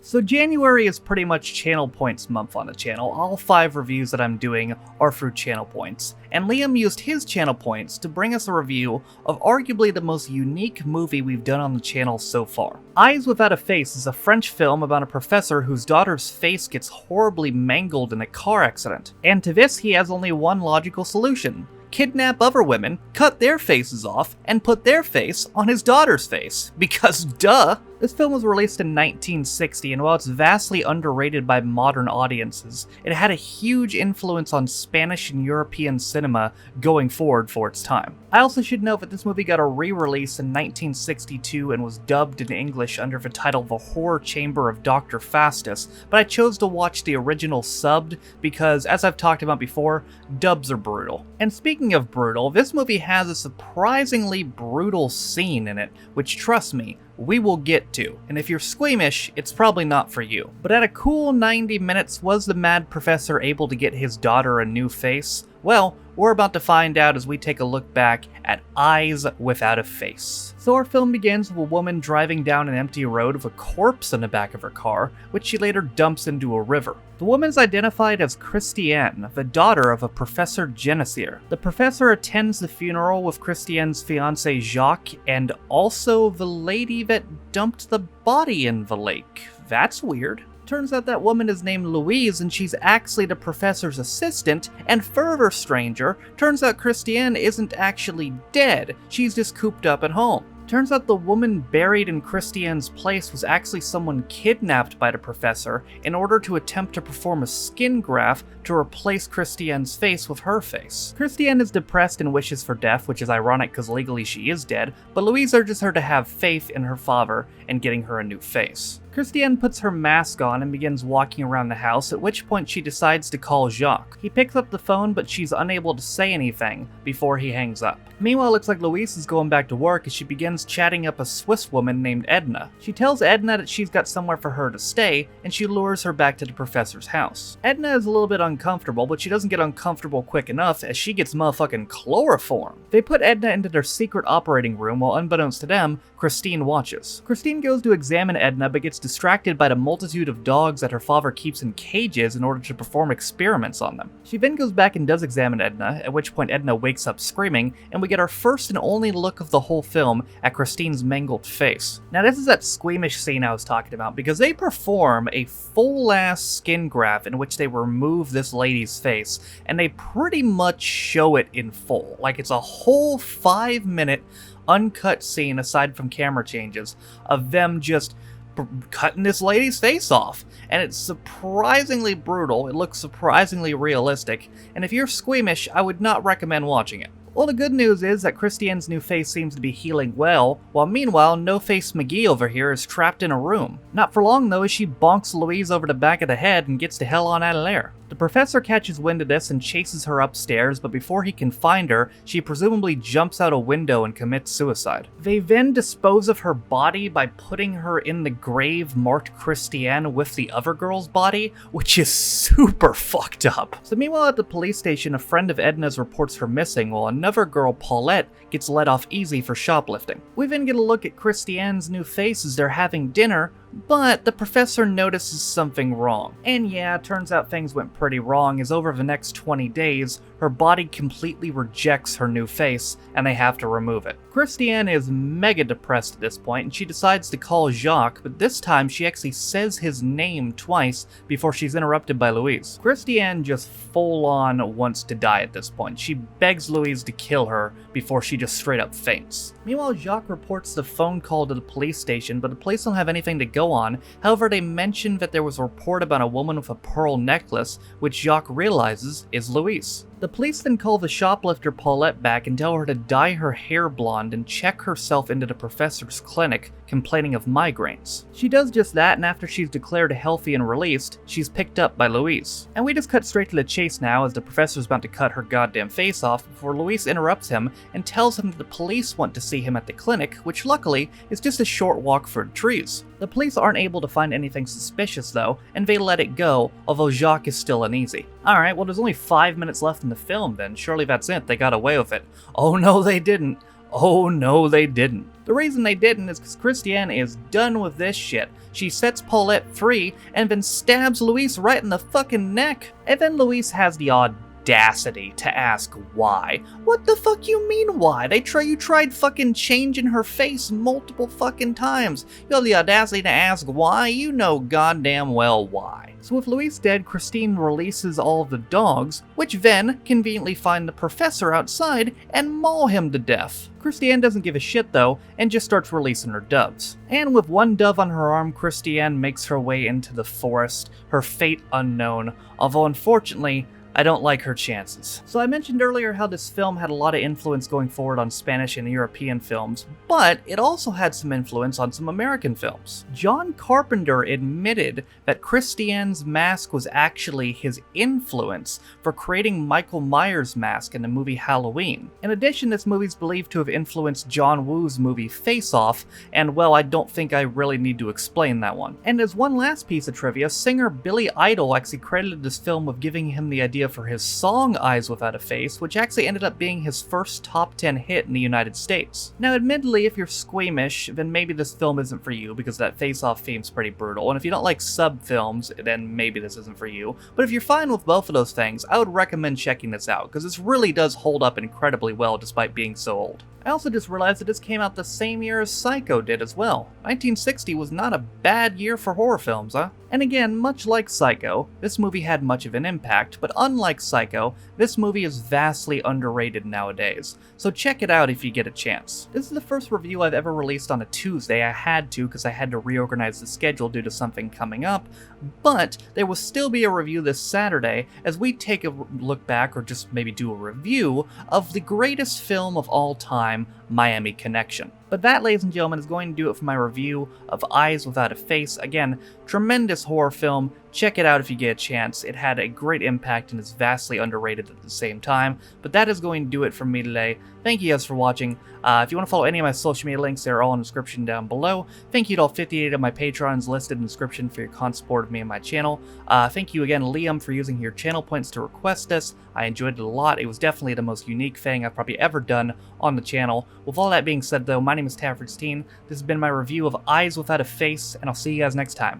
So January is pretty much channel points month on the channel. All 5 reviews that I'm doing are through channel points. And Liam used his channel points to bring us a review of arguably the most unique movie we've done on the channel so far. Eyes Without a Face is a French film about a professor whose daughter's face gets horribly mangled in a car accident. And to this he has only one logical solution: kidnap other women, cut their faces off, and put their face on his daughter's face. Because duh! This film was released in 1960, and while it's vastly underrated by modern audiences, it had a huge influence on Spanish and European cinema going forward for its time. I also should note that this movie got a re-release in 1962 and was dubbed in English under the title The Horror Chamber of Dr. Faustus, but I chose to watch the original subbed because, as I've talked about before, dubs are brutal. And speaking of brutal, this movie has a surprisingly brutal scene in it, which, trust me, we will get to, and if you're squeamish, it's probably not for you. But at a cool 90 minutes, was the mad professor able to get his daughter a new face? Well, we're about to find out as we take a look back at Eyes Without a Face. So our film begins with a woman driving down an empty road with a corpse in the back of her car, which she later dumps into a river. The woman is identified as Christiane, the daughter of a Professor Genesier. The professor attends the funeral with Christiane's fiancé Jacques, and also the lady that dumped the body in the lake. That's weird. Turns out that woman is named Louise, and she's actually the professor's assistant, and further stranger, turns out Christiane isn't actually dead, she's just cooped up at home. Turns out the woman buried in Christiane's place was actually someone kidnapped by the professor in order to attempt to perform a skin graft to replace Christiane's face with her face. Christiane is depressed and wishes for death, which is ironic because legally she is dead, but Louise urges her to have faith in her father and getting her a new face. Christiane puts her mask on and begins walking around the house, at which point she decides to call Jacques. He picks up the phone, but she's unable to say anything before he hangs up. Meanwhile, it looks like Louise is going back to work as she begins chatting up a Swiss woman named Edna. She tells Edna that she's got somewhere for her to stay, and she lures her back to the professor's house. Edna is a little bit uncomfortable, but she doesn't get uncomfortable quick enough as she gets motherfucking chloroform. They put Edna into their secret operating room while, unbeknownst to them, Christine watches. Christine goes to examine Edna but gets distracted by the multitude of dogs that her father keeps in cages in order to perform experiments on them. She then goes back and does examine Edna, at which point Edna wakes up screaming, and we get our first and only look of the whole film at Christine's mangled face. Now this is that squeamish scene I was talking about, because they perform a full-ass skin graft in which they remove this lady's face, and they pretty much show it in full. Like, it's a whole 5-minute uncut scene aside from camera changes of them just cutting this lady's face off, and it's surprisingly brutal. It looks surprisingly realistic, and if you're squeamish, I would not recommend watching it. Well, the good news is that Christiane's new face seems to be healing well, while meanwhile, No-Face McGee over here is trapped in a room. Not for long though, as she bonks Louise over the back of the head and gets the hell on out of there. The professor catches wind of this and chases her upstairs, but before he can find her, she presumably jumps out a window and commits suicide. They then dispose of her body by putting her in the grave marked Christiane with the other girl's body, which is super fucked up. So meanwhile at the police station, a friend of Edna's reports her missing, while another girl, Paulette, gets let off easy for shoplifting. We then get a look at Christiane's new face as they're having dinner, but the professor notices something wrong. And yeah, turns out things went pretty wrong, as over the next 20 days, her body completely rejects her new face, and they have to remove it. Christiane is mega depressed at this point, and she decides to call Jacques, but this time she actually says his name twice before she's interrupted by Louise. Christiane just full-on wants to die at this point. She begs Louise to kill her before she just straight up faints. Meanwhile, Jacques reports the phone call to the police station, but the police don't have anything to go on. However, they mention that there was a report about a woman with a pearl necklace, which Jacques realizes is Louise. The police then call the shoplifter Paulette back and tell her to dye her hair blonde and check herself into the professor's clinic, complaining of migraines. She does just that, and after she's declared healthy and released, she's picked up by Louise. And we just cut straight to the chase now, as the professor's about to cut her goddamn face off before Louise interrupts him and tells him that the police want to see him at the clinic, which luckily is just a short walk through the trees. The police aren't able to find anything suspicious though, and they let it go, although Jacques is still uneasy. Alright, well there's only 5 minutes left in the film then, surely that's it, they got away with it. Oh no they didn't. Oh no they didn't. The reason they didn't is because Christiane is done with this shit. She sets Paulette free and then stabs Louise right in the fucking neck. And then Louise has the audacity to ask why. What the fuck you mean why? You tried fucking changing her face multiple fucking times. You have the audacity to ask why? You know goddamn well why. So with Louise dead, Christine releases all of the dogs, which then conveniently find the professor outside and maul him to death. Christiane doesn't give a shit though, and just starts releasing her doves. And with one dove on her arm, Christiane makes her way into the forest, her fate unknown, although unfortunately, I don't like her chances. So I mentioned earlier how this film had a lot of influence going forward on Spanish and European films, but it also had some influence on some American films. John Carpenter admitted that Christiane's mask was actually his influence for creating Michael Myers' mask in the movie Halloween. In addition, this movie is believed to have influenced John Woo's movie Face Off, and well, I don't think I really need to explain that one. And as one last piece of trivia, singer Billy Idol actually credited this film with giving him the idea for his song Eyes Without a Face, which actually ended up being his first top 10 hit in the United States. Now admittedly, if you're squeamish, then maybe this film isn't for you because that face-off theme's pretty brutal, and if you don't like sub-films, then maybe this isn't for you. But if you're fine with both of those things, I would recommend checking this out, because this really does hold up incredibly well despite being so old. I also just realized that this came out the same year as Psycho did as well. 1960 was not a bad year for horror films, huh? And again, much like Psycho, this movie had much of an impact, but unlike Psycho, this movie is vastly underrated nowadays, so check it out if you get a chance. This is the first review I've ever released on a Tuesday. I had to because I had to reorganize the schedule due to something coming up, but there will still be a review this Saturday as we take a look back, or just maybe do a review, of the greatest film of all time, Miami Connection. But that, ladies and gentlemen, is going to do it for my review of Eyes Without a Face. Again, tremendous horror film. Check it out if you get a chance. It had a great impact and is vastly underrated at the same time. But that is going to do it from me today. Thank you guys for watching. If you want to follow any of my social media links, they're all in the description down below. Thank you to all 58 of my patrons listed in the description for your constant support of me and my channel. Thank you again, Liam, for using your channel points to request this. I enjoyed it a lot. It was definitely the most unique thing I've probably ever done on the channel. With all that being said though, my name is Tafferstein. This has been my review of Eyes Without a Face, and I'll see you guys next time.